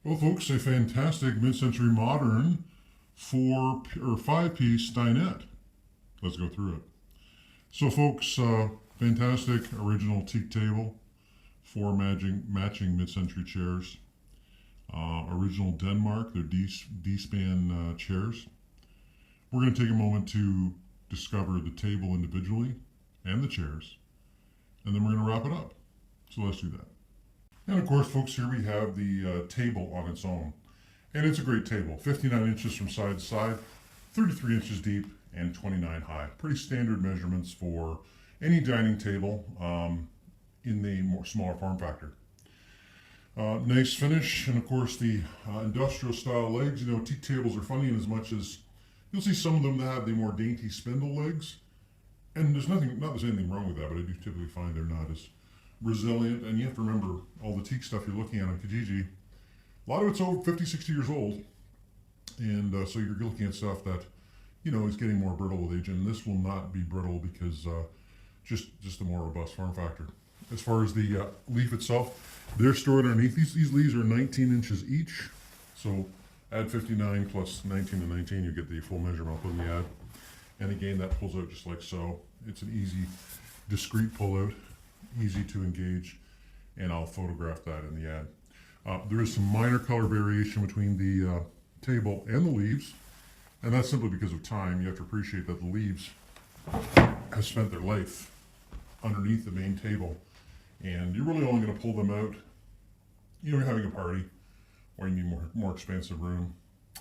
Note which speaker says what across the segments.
Speaker 1: Well, folks, a fantastic mid-century modern four or five-piece dinette. Let's go through it. So, folks, fantastic original teak table, four matching mid-century chairs. Original Denmark, they're D-span chairs. We're going to take a moment to discover the table individually and the chairs, and then we're going to wrap it up. So let's do that. And of course, folks, here we have the table on its own. And it's a great table, 59 inches from side to side, 33 inches deep, and 29 high. Pretty standard measurements for any dining table in the smaller form factor. Nice finish, and of course the industrial style legs. You know, teak tables are funny in as much as you'll see some of them that have the more dainty spindle legs. And not there's anything wrong with that, but I do typically find they're not as resilient. And you have to remember all the teak stuff you're looking at on Kijiji. A lot of it's over 50, 60 years old. And so you're looking at stuff that, you know, is getting more brittle with age. And this will not be brittle because just a more robust form factor. As far as the leaf itself, they're stored underneath. These leaves are 19 inches each. So add 59 plus 19 and 19, you get the full measurement. I'll put in the ad. And again, that pulls out just like so. It's an easy, discreet pull out, easy to engage, and I'll photograph that in the ad. There is some minor color variation between the table and the leaves, and that's simply because of time. You have to appreciate that the leaves have spent their life underneath the main table, and you're really only going to pull them out, you know, you're having a party, or you need more expansive room.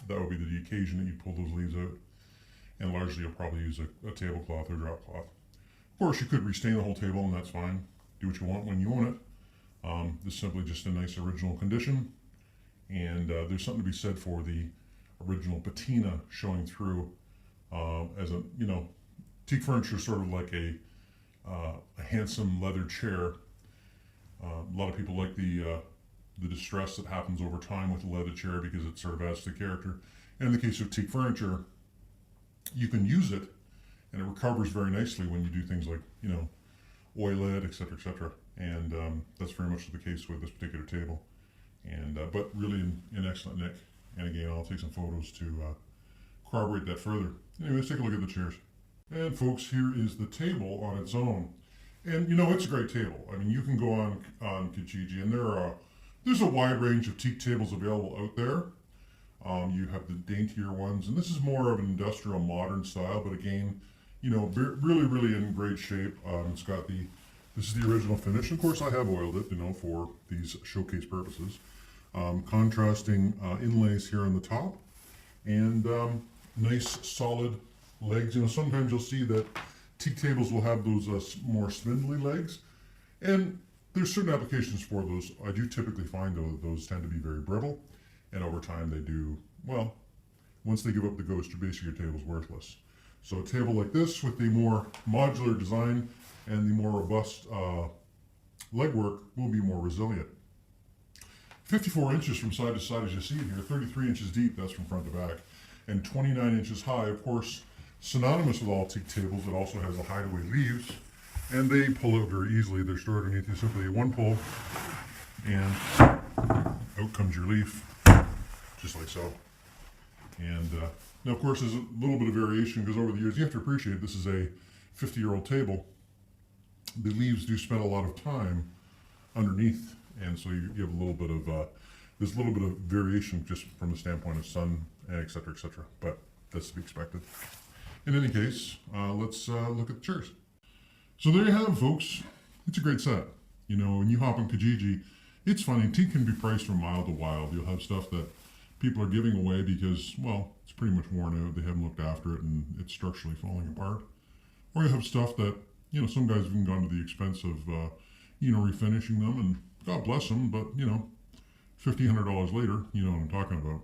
Speaker 1: That would be the occasion that you pull those leaves out, and largely you'll probably use a tablecloth or drop cloth. Of course, you could restain the whole table, and that's fine. Do what you want when you own it. This is simply just a nice original condition, and there's something to be said for the original patina showing through as a, you know, teak furniture is sort of like a handsome leather chair. A lot of people like the distress that happens over time with the leather chair because it sort of adds to the character. And in the case of teak furniture, you can use it and it recovers very nicely when you do things like, you know, oil it, etc., etc. And that's very much the case with this particular table. And but really in excellent nick. And again, I'll take some photos to corroborate that further. Anyway, let's take a look at the chairs. And folks, here is the table on its own. And you know, it's a great table. I mean, you can go on Kijiji, and there's a wide range of teak tables available out there. You have the daintier ones, and this is more of an industrial modern style, but again, you know, really in great shape. This is the original finish. Of course, I have oiled it, you know, for these showcase purposes. Contrasting inlays here on the top, and nice solid legs. You know, sometimes you'll see that teak tables will have those more spindly legs, and there's certain applications for those. I do typically find those tend to be very brittle, and over time they do, well, once they give up the ghost, basically your table's worthless. So a table like this with the more modular design and the more robust legwork will be more resilient. 54 inches from side to side as you see it here, 33 inches deep, that's from front to back, and 29 inches high. Of course, synonymous with all teak tables, it also has the hideaway leaves, and they pull out very easily. They're stored underneath you, simply one pull, and out comes your leaf, just like so. And now, of course, there's a little bit of variation because over the years, you have to appreciate this is a 50-year-old table. The leaves do spend a lot of time underneath, and so you have a little bit of there's a little bit of variation just from the standpoint of sun, et cetera, but that's to be expected. In any case, let's look at the chairs. So there you have it, folks. It's a great set. You know, when you hop on Kijiji, it's funny. Teak can be priced from mild to wild. You'll have stuff that people are giving away because, well, it's pretty much worn out. They haven't looked after it and it's structurally falling apart. Or you have stuff that, you know, some guys have even gone to the expense of, you know, refinishing them, and God bless them, but, you know, $1,500 later, you know what I'm talking about.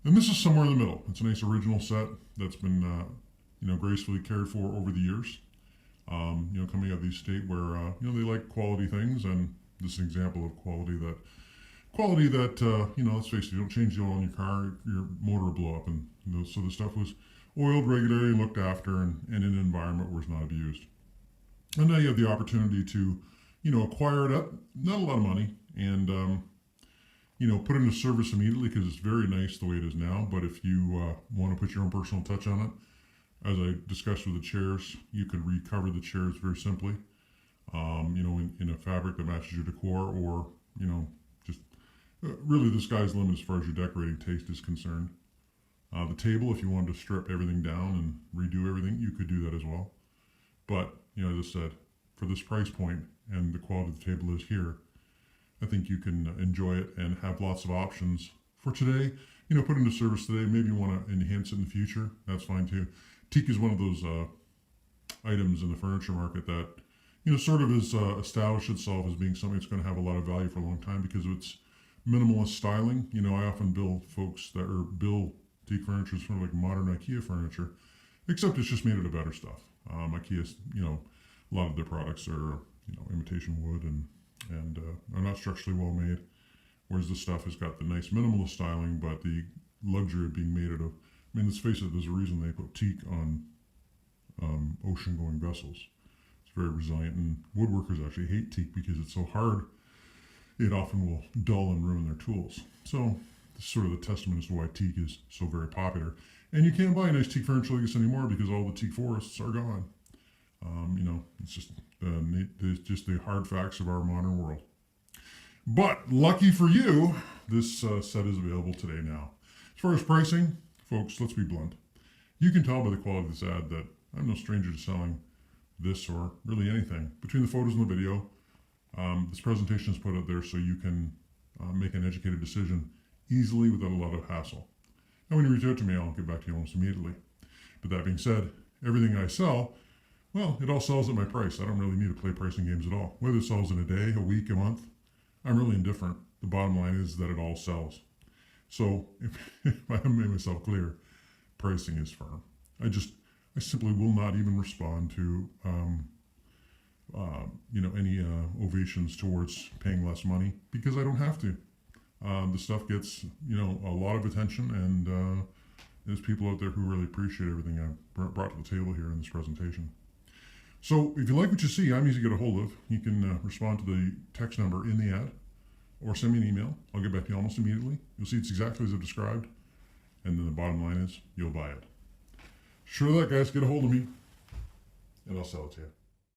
Speaker 1: And this is somewhere in the middle. It's a nice original set that's been, you know, gracefully cared for over the years. You know, coming out of the state where, you know, they like quality things, and this is an example of quality that, you know, let's face it, you don't change the oil in your car, your motor will blow up. And you know, so the stuff was oiled regularly, looked after, and in an environment where it's not abused. And now you have the opportunity to, you know, acquire it at not a lot of money, and put it into service immediately because it's very nice the way it is now. But if you want to put your own personal touch on it, as I discussed with the chairs, you could recover the chairs very simply, in a fabric that matches your decor, or, just really the sky's the limit as far as your decorating taste is concerned. The table, if you wanted to strip everything down and redo everything, you could do that as well. But, as I said, for this price point and the quality of the table is here, I think you can enjoy it and have lots of options for today. Put into service today. Maybe you want to enhance it in the future. That's fine too. Teak is one of those items in the furniture market that, sort of has established itself as being something that's going to have a lot of value for a long time because of its minimalist styling. I often bill folks that bill teak furniture as sort of like modern IKEA furniture, except it's just made out of better stuff. IKEA's, a lot of their products are, imitation wood and are not structurally well made, whereas this stuff has got the nice minimalist styling, but the luxury of being made out of, let's face it, there's a reason they put teak on ocean-going vessels. It's very resilient, and woodworkers actually hate teak because it's so hard, it often will dull and ruin their tools. So this is sort of the testament as to why teak is so very popular. And you can't buy nice teak furniture like this anymore because all the teak forests are gone. It's just the hard facts of our modern world. But lucky for you, this set is available today now. As far as pricing, folks, let's be blunt. You can tell by the quality of this ad that I'm no stranger to selling this or really anything. Between the photos and the video, this presentation is put out there so you can make an educated decision easily without a lot of hassle. And when you reach out to me, I'll get back to you almost immediately. But that being said, everything I sell, well, it all sells at my price. I don't really need to play pricing games at all. Whether it sells in a day, a week, a month, I'm really indifferent. The bottom line is that it all sells. So if I haven't made myself clear, pricing is firm. I simply will not even respond to any ovations towards paying less money because I don't have to. The stuff gets a lot of attention, and there's people out there who really appreciate everything I've brought to the table here in this presentation. So if you like what you see, I'm easy to get a hold of. You can respond to the text number in the ad or send me an email. I'll get back to you almost immediately. You'll see it's exactly as I've described. And then the bottom line is you'll buy it. Sure that, guys. Get a hold of me and I'll sell it to you.